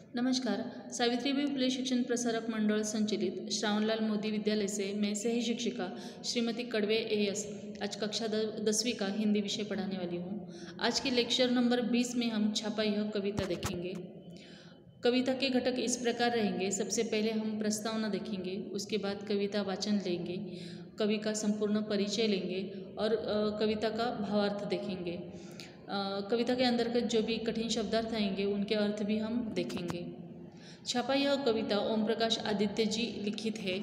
नमस्कार। सावित्रीबाई फुले शिक्षण प्रसारक मंडल संचालित श्रावणलाल मोदी विद्यालय से मैं सही शिक्षिका श्रीमती कड़वे एएस आज कक्षा 10वीं का हिंदी विषय पढ़ाने वाली हूँ। आज के लेक्चर नंबर 20 में हम छापा यह कविता देखेंगे। कविता के घटक इस प्रकार रहेंगे। सबसे पहले हम प्रस्तावना देखेंगे, उसके बाद कविता वाचन लेंगे, कवि का संपूर्ण परिचय लेंगे और कविता का भावार्थ देखेंगे। कविता के अंतर्गत जो भी कठिन शब्दार्थ आएंगे उनके अर्थ भी हम देखेंगे। छापा यह कविता ओम प्रकाश आदित्य जी लिखित है।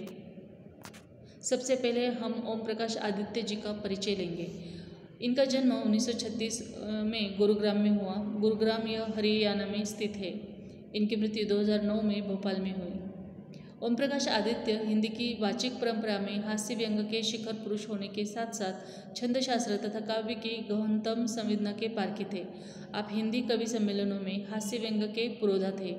सबसे पहले हम ओम प्रकाश आदित्य जी का परिचय लेंगे। इनका जन्म 1936 में गुरुग्राम में हुआ। गुरुग्राम यह हरियाणा में स्थित है। इनकी मृत्यु 2009 में भोपाल में हुई। ओम प्रकाश आदित्य हिंदी की वाचिक परंपरा में हास्य व्यंग के शिखर पुरुष होने के साथ साथ छंदशास्त्र तथा काव्य की गहनतम संवेदना के पारखी थे। आप हिंदी कवि सम्मेलनों में हास्य व्यंग के पुरोधा थे।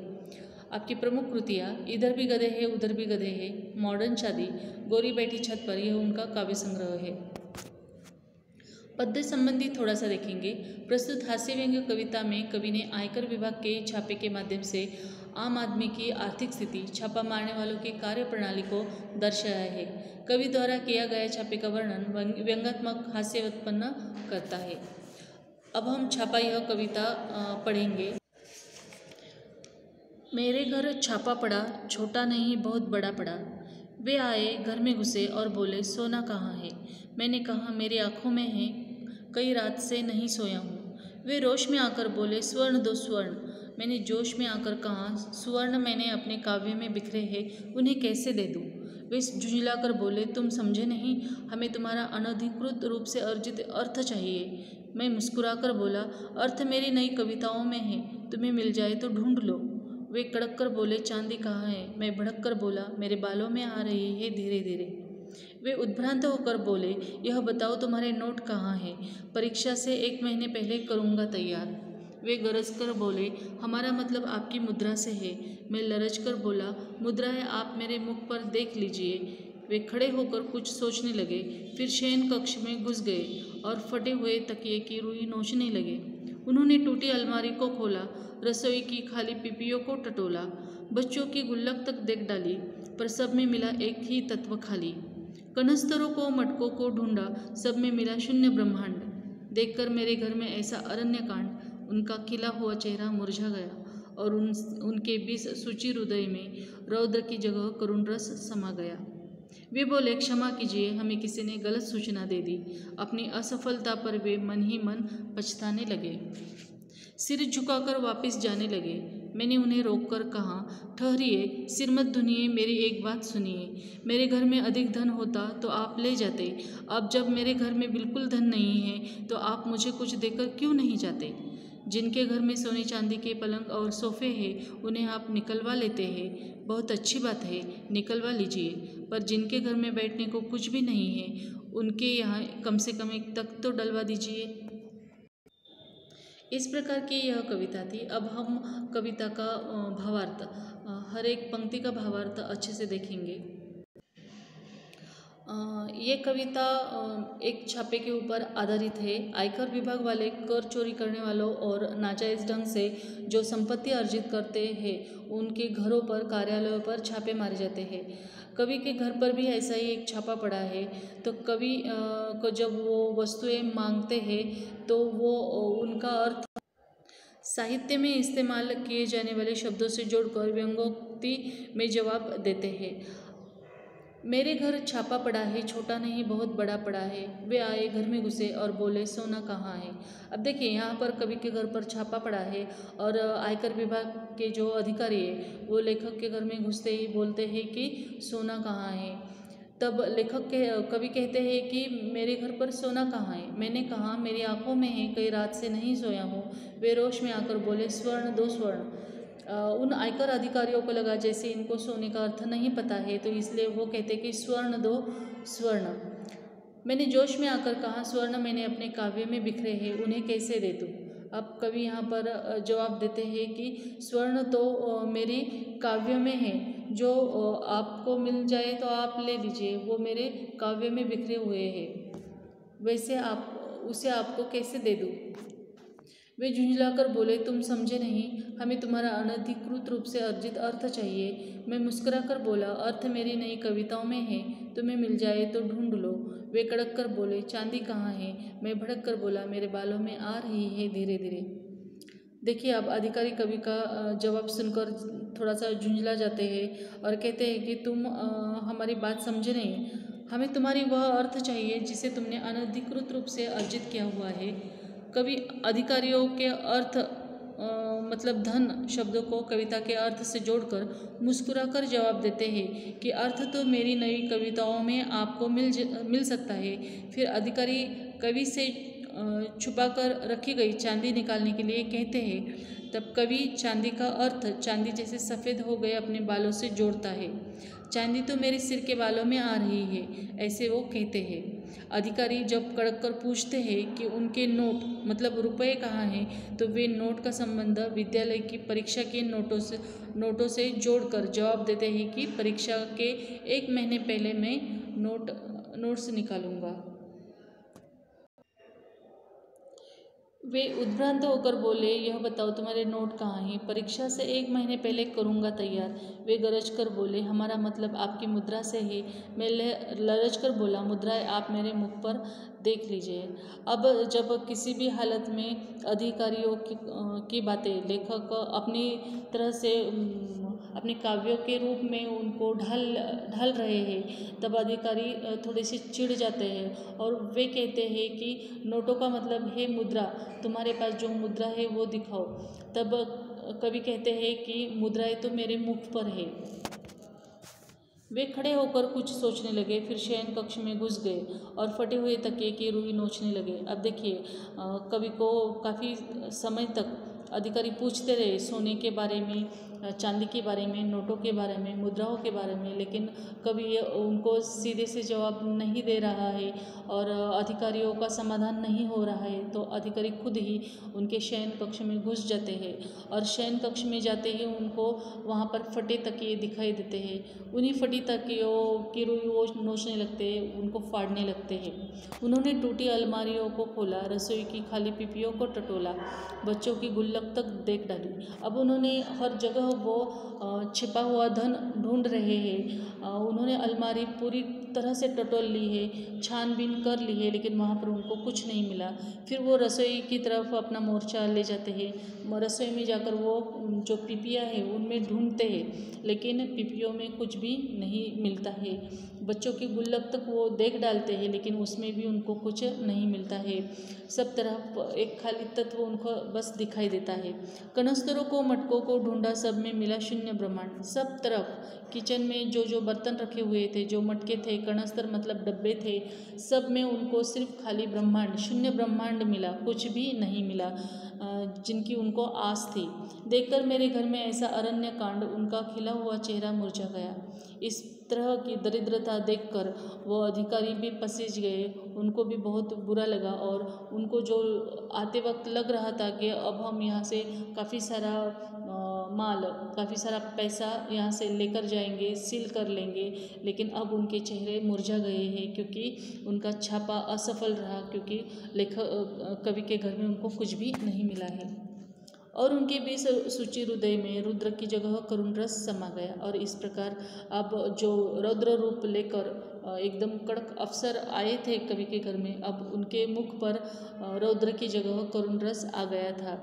आपकी प्रमुख कृतियाँ इधर भी गधे हैं उधर भी गधे हैं, मॉडर्न शादी, गोरी बैठी छत पर, यह उनका काव्य संग्रह है। पद्य संबंधी थोड़ा सा देखेंगे। प्रस्तुत हास्य व्यंग्य कविता में कवि ने आयकर विभाग के छापे के माध्यम से आम आदमी की आर्थिक स्थिति, छापा मारने वालों की कार्य प्रणाली को दर्शाया है। कवि द्वारा किया गया छापे का वर्णन व्यंग्यात्मक हास्य उत्पन्न करता है। अब हम छापा यह कविता पढ़ेंगे। मेरे घर छापा पड़ा, छोटा नहीं बहुत बड़ा पड़ा। वे आए, घर में घुसे और बोले, सोना कहाँ है? मैंने कहा, मेरी आँखों में है, कई रात से नहीं सोया हूँ। वे रोश में आकर बोले, स्वर्ण दो स्वर्ण। मैंने जोश में आकर कहा, स्वर्ण मैंने अपने काव्य में बिखरे हैं, उन्हें कैसे दे दूँ? वे झुंझलाकर बोले, तुम समझे नहीं, हमें तुम्हारा अनधिकृत रूप से अर्जित अर्थ चाहिए। मैं मुस्कुराकर बोला, अर्थ मेरी नई कविताओं में है, तुम्हें मिल जाए तो ढूंढ लो। वे कड़क कर बोले, चांदी कहाँ है? मैं भड़क कर बोला, मेरे बालों में आ रही है धीरे धीरे। वे उद्भ्रांत होकर बोले, यह बताओ तुम्हारे नोट कहाँ हैं? परीक्षा से 1 महीने पहले करूँगा तैयार। वे गरज कर बोले, हमारा मतलब आपकी मुद्रा से है। मैं लरज कर बोला, मुद्रा है, आप मेरे मुख पर देख लीजिए। वे खड़े होकर कुछ सोचने लगे, फिर शयन कक्ष में घुस गए और फटे हुए तकिए की रुई नोचने लगे। उन्होंने टूटी अलमारी को खोला, रसोई की खाली पीपियों को टटोला, बच्चों की गुल्लक तक देख डाली, पर सब में मिला एक ही तत्व, खाली। कनस्तरों को, मटकों को ढूंढा, सब में मिला शून्य ब्रह्मांड। देखकर मेरे घर में ऐसा अरण्य कांड, उनका खिला हुआ चेहरा मुरझा गया और उनके बीच सूची हृदय में रौद्र की जगह करुण रस समा गया। वे बोले, क्षमा कीजिए, हमें किसी ने गलत सूचना दे दी। अपनी असफलता पर वे मन ही मन पछताने लगे, सिर झुकाकर वापस जाने लगे। मैंने उन्हें रोककर कहा, ठहरिए, सिर मत धुनिए, मेरी एक बात सुनिए। मेरे घर में अधिक धन होता तो आप ले जाते। अब जब मेरे घर में बिल्कुल धन नहीं है तो आप मुझे कुछ देकर क्यों नहीं जाते? जिनके घर में सोने चांदी के पलंग और सोफे हैं उन्हें आप निकलवा लेते हैं, बहुत अच्छी बात है, निकलवा लीजिए। पर जिनके घर में बैठने को कुछ भी नहीं है उनके यहाँ कम से कम एक तख्त तो डलवा दीजिए। इस प्रकार की यह कविता थी। अब हम कविता का भावार्थ, हर एक पंक्ति का भावार्थ अच्छे से देखेंगे। ये कविता एक छापे के ऊपर आधारित है। आयकर विभाग वाले कर चोरी करने वालों और नाजायज़ ढंग से जो संपत्ति अर्जित करते हैं उनके घरों पर, कार्यालयों पर छापे मारे जाते हैं। कवि के घर पर भी ऐसा ही एक छापा पड़ा है। तो कवि को जब वो वस्तुएं मांगते हैं तो वो उनका अर्थ साहित्य में इस्तेमाल किए जाने वाले शब्दों से जोड़कर व्यंग्योक्ति में जवाब देते हैं। मेरे घर छापा पड़ा है, छोटा नहीं बहुत बड़ा पड़ा है। वे आए, घर में घुसे और बोले, सोना कहाँ है? अब देखिए, यहाँ पर कवि के घर पर छापा पड़ा है और आयकर विभाग के जो अधिकारी है वो लेखक के घर में घुसते ही बोलते हैं कि सोना कहाँ है। तब कवि कहते हैं कि मेरे घर पर सोना कहाँ है? मैंने कहा, मेरी आंखों में है, कई रात से नहीं सोया हूँ। वे रोश में आकर बोले, स्वर्ण दो स्वर्ण। उन आयकर अधिकारियों को लगा जैसे इनको सोने का अर्थ नहीं पता है, तो इसलिए वो कहते कि स्वर्ण दो स्वर्ण। मैंने जोश में आकर कहा, स्वर्ण मैंने अपने काव्य में बिखरे हैं, उन्हें कैसे दे दूँ? अब कवि यहाँ पर जवाब देते हैं कि स्वर्ण तो मेरी काव्य में है, जो आपको मिल जाए तो आप ले लीजिए, वो मेरे काव्य में बिखरे हुए हैं, वैसे आप उसे आपको कैसे दे दूँ? वे झुंझलाकर बोले, तुम समझे नहीं, हमें तुम्हारा अनधिकृत रूप से अर्जित अर्थ चाहिए। मैं मुस्कुराकर बोला, अर्थ मेरी नई कविताओं में है, तुम्हें मिल जाए तो ढूंढ लो। वे कड़क कर बोले, चांदी कहाँ है? मैं भड़क कर बोला, मेरे बालों में आ रही है धीरे धीरे। देखिए, अब अधिकारी कवि का जवाब सुनकर थोड़ा सा झुंझला जाते हैं और कहते हैं कि तुम हमारी बात समझे नहीं, हमें तुम्हारी वह अर्थ चाहिए जिसे तुमने अनधिकृत रूप से अर्जित किया हुआ है। कवि अधिकारियों के अर्थ मतलब धन शब्दों को कविता के अर्थ से जोड़कर मुस्कुराकर जवाब देते हैं कि अर्थ तो मेरी नई कविताओं में आपको मिल सकता है। फिर अधिकारी कवि से छुपा कर रखी गई चांदी निकालने के लिए कहते हैं। तब कवि चांदी का अर्थ चांदी जैसे सफ़ेद हो गए अपने बालों से जोड़ता है। चांदी तो मेरे सिर के बालों में आ रही है, ऐसे वो कहते हैं। अधिकारी जब कड़क कर पूछते हैं कि उनके नोट मतलब रुपए कहाँ हैं, तो वे नोट का संबंध विद्यालय की परीक्षा के नोटों से जोड़कर जवाब देते हैं कि परीक्षा के 1 महीने पहले मैं नोट्स निकालूंगा। वे उद्भ्रांत होकर बोले, यह बताओ तुम्हारे नोट कहाँ हैं? परीक्षा से 1 महीने पहले करूँगा तैयार। वे गरज कर बोले, हमारा मतलब आपकी मुद्रा से है। मैं लरज कर बोला, मुद्राएं आप मेरे मुख पर देख लीजिए। अब जब किसी भी हालत में अधिकारियों की बातें लेखक अपनी तरह से अपने काव्यों के रूप में उनको ढाल रहे हैं, तब अधिकारी थोड़े से चिढ़ जाते हैं और वे कहते हैं कि नोटों का मतलब है मुद्रा, तुम्हारे पास जो मुद्रा है वो दिखाओ। तब कवि कहते हैं कि मुद्राएं तो मेरे मुख पर है। वे खड़े होकर कुछ सोचने लगे, फिर शयन कक्ष में घुस गए और फटे हुए तकिए की रुई नोचने लगे। अब देखिए, कवि को काफ़ी समय तक अधिकारी पूछते रहे सोने के बारे में, चांदी के बारे में, नोटों के बारे में, मुद्राओं के बारे में, लेकिन कभी उनको सीधे से जवाब नहीं दे रहा है और अधिकारियों का समाधान नहीं हो रहा है। तो अधिकारी खुद ही उनके शयन कक्ष में घुस जाते हैं और शयन कक्ष में जाते ही उनको वहाँ पर फटे तकिए दिखाई देते हैं। उन्हीं फटी तकियों की रुई वो नोचने लगते हैं, उनको फाड़ने लगते हैं। उन्होंने टूटी अलमारियों को खोला, रसोई की खाली पीपियों को टटोला, बच्चों की गुल्लक तक देख डाली। अब उन्होंने हर जगह वो छिपा हुआ धन ढूंढ रहे हैं। उन्होंने अलमारी पूरी तरह से टटोल ली है, छानबीन कर ली है, लेकिन वहाँ पर उनको कुछ नहीं मिला। फिर वो रसोई की तरफ अपना मोर्चा ले जाते हैं। रसोई में जाकर वो जो पीपियाँ हैं उनमें ढूंढते हैं, लेकिन पीपियों में कुछ भी नहीं मिलता है। बच्चों की गुल्लक तक वो देख डालते हैं, लेकिन उसमें भी उनको कुछ नहीं मिलता है। सब तरफ एक खाली तत्व उनको बस दिखाई देता है। कनस्तरों को, मटकों को ढूंढा, सब में मिला शून्य ब्रह्मांड। सब तरफ किचन में जो बर्तन रखे हुए थे, जो मटके थे, कनस्तर मतलब डब्बे थे, सब में उनको सिर्फ खाली ब्रह्मांड, शून्य ब्रह्मांड मिला, कुछ भी नहीं मिला जिनकी उनको आस थी। देखकर मेरे घर में ऐसा अरण्य कांड, उनका खिला हुआ चेहरा मुरझा गया। इस तरह की दरिद्रता देखकर वो अधिकारी भी पसीज गए। उनको भी बहुत बुरा लगा और उनको जो आते वक्त लग रहा था कि अब हम यहाँ से काफ़ी सारा माल, काफ़ी सारा पैसा यहाँ से लेकर जाएंगे, सील कर लेंगे, लेकिन अब उनके चेहरे मुरझा गए हैं क्योंकि उनका छापा असफल रहा, क्योंकि कवि के घर में उनको कुछ भी नहीं मिला है। और उनके भी सूची हृदय में रुद्र की जगह करुण रस समा गया। और इस प्रकार अब जो रौद्र रूप लेकर एकदम कड़क अफसर आए थे कवि के घर में, अब उनके मुख पर रौद्र की जगह करुण रस आ गया था।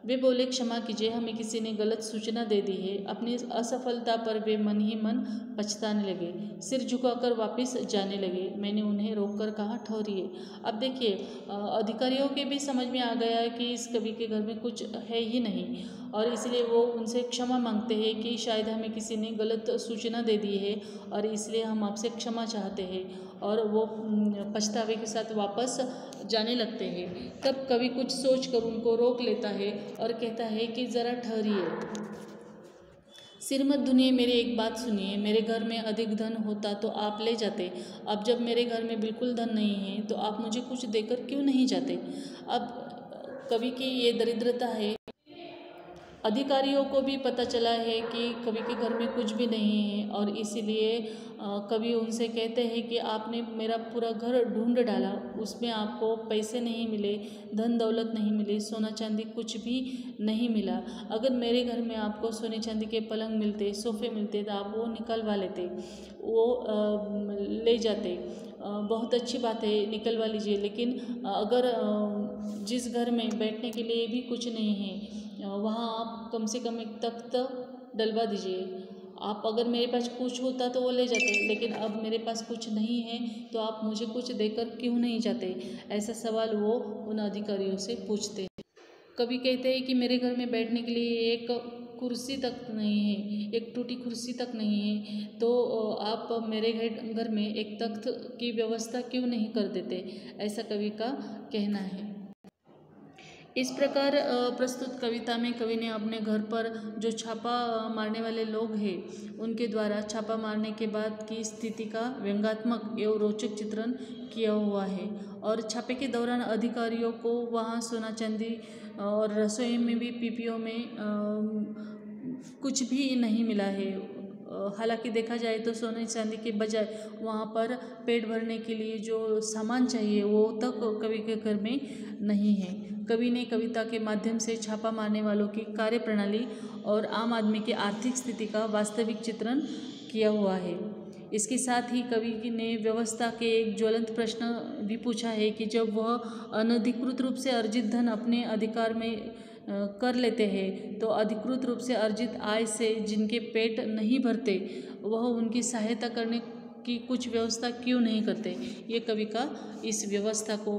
वे बोले, क्षमा कीजिए, हमें किसी ने गलत सूचना दे दी है। अपनी असफलता पर वे मन ही मन पछताने लगे, सिर झुकाकर वापस जाने लगे। मैंने उन्हें रोककर कहा, ठहरिए। अब देखिए, अधिकारियों के भी समझ में आ गया कि इस कवि के घर में कुछ है ही नहीं, और इसलिए वो उनसे क्षमा मांगते हैं कि शायद हमें किसी ने गलत सूचना दे दी है और इसलिए हम आपसे क्षमा चाहते हैं। और वो पछतावे के साथ वापस जाने लगते हैं। तब कवि कुछ सोचकर उनको रोक लेता है और कहता है कि ज़रा ठहरिए, सिर मत धुनिए, मेरी एक बात सुनिए। मेरे घर में अधिक धन होता तो आप ले जाते। अब जब मेरे घर में बिल्कुल धन नहीं है तो आप मुझे कुछ देकर क्यों नहीं जाते? अब कवि की ये दरिद्रता है अधिकारियों को भी पता चला है कि कवि के घर में कुछ भी नहीं है और इसीलिए कवि उनसे कहते हैं कि आपने मेरा पूरा घर ढूंढ डाला, उसमें आपको पैसे नहीं मिले, धन दौलत नहीं मिले, सोना चांदी कुछ भी नहीं मिला। अगर मेरे घर में आपको सोने चांदी के पलंग मिलते, सोफ़े मिलते तो आप वो निकलवा लेते, वो ले जाते। बहुत अच्छी बात है, निकलवा लीजिए। लेकिन अगर जिस घर में बैठने के लिए भी कुछ नहीं है वहाँ आप कम से कम एक तख्त डलवा दीजिए। आप अगर मेरे पास कुछ होता तो वो ले जाते, लेकिन अब मेरे पास कुछ नहीं है तो आप मुझे कुछ देकर क्यों नहीं जाते? ऐसा सवाल वो उन अधिकारियों से पूछते हैं। कभी कहते हैं कि मेरे घर में बैठने के लिए एक कुर्सी तक नहीं है, एक टूटी कुर्सी तक नहीं है, तो आप मेरे घर में एक तख्त की व्यवस्था क्यों नहीं कर देते? ऐसा कवि का कहना है। इस प्रकार प्रस्तुत कविता में कवि ने अपने घर पर जो छापा मारने वाले लोग हैं उनके द्वारा छापा मारने के बाद की स्थिति का व्यंग्यात्मक एवं रोचक चित्रण किया हुआ है। और छापे के दौरान अधिकारियों को वहाँ सोना चांदी और रसोई में भी पीपियों में कुछ भी नहीं मिला है। हालांकि देखा जाए तो सोने चांदी के बजाय वहाँ पर पेट भरने के लिए जो सामान चाहिए वो तक कवि के घर में नहीं है। कवि ने कविता के माध्यम से छापा मारने वालों की कार्यप्रणाली और आम आदमी की आर्थिक स्थिति का वास्तविक चित्रण किया हुआ है। इसके साथ ही कवि ने व्यवस्था के एक ज्वलंत प्रश्न भी पूछा है कि जब वह अनधिकृत रूप से अर्जित धन अपने अधिकार में कर लेते हैं तो अधिकृत रूप से अर्जित आय से जिनके पेट नहीं भरते वह उनकी सहायता करने की कुछ व्यवस्था क्यों नहीं करते? ये कवि का इस व्यवस्था को,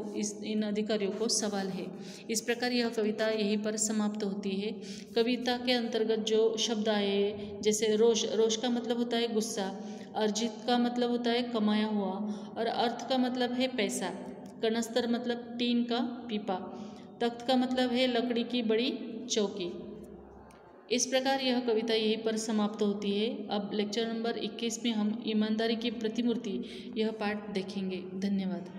इन अधिकारियों को सवाल है। इस प्रकार यह कविता यहीं पर समाप्त होती है। कविता के अंतर्गत जो शब्द आए, जैसे रोष, रोष का मतलब होता है गुस्सा, अर्जित का मतलब होता है कमाया हुआ, और अर्थ का मतलब है पैसा, कनस्तर मतलब टीन का पीपा, तख्त का मतलब है लकड़ी की बड़ी चौकी। इस प्रकार यह कविता यहीं पर समाप्त होती है। अब लेक्चर नंबर 21 में हम ईमानदारी की प्रतिमूर्ति यह पाठ देखेंगे। धन्यवाद।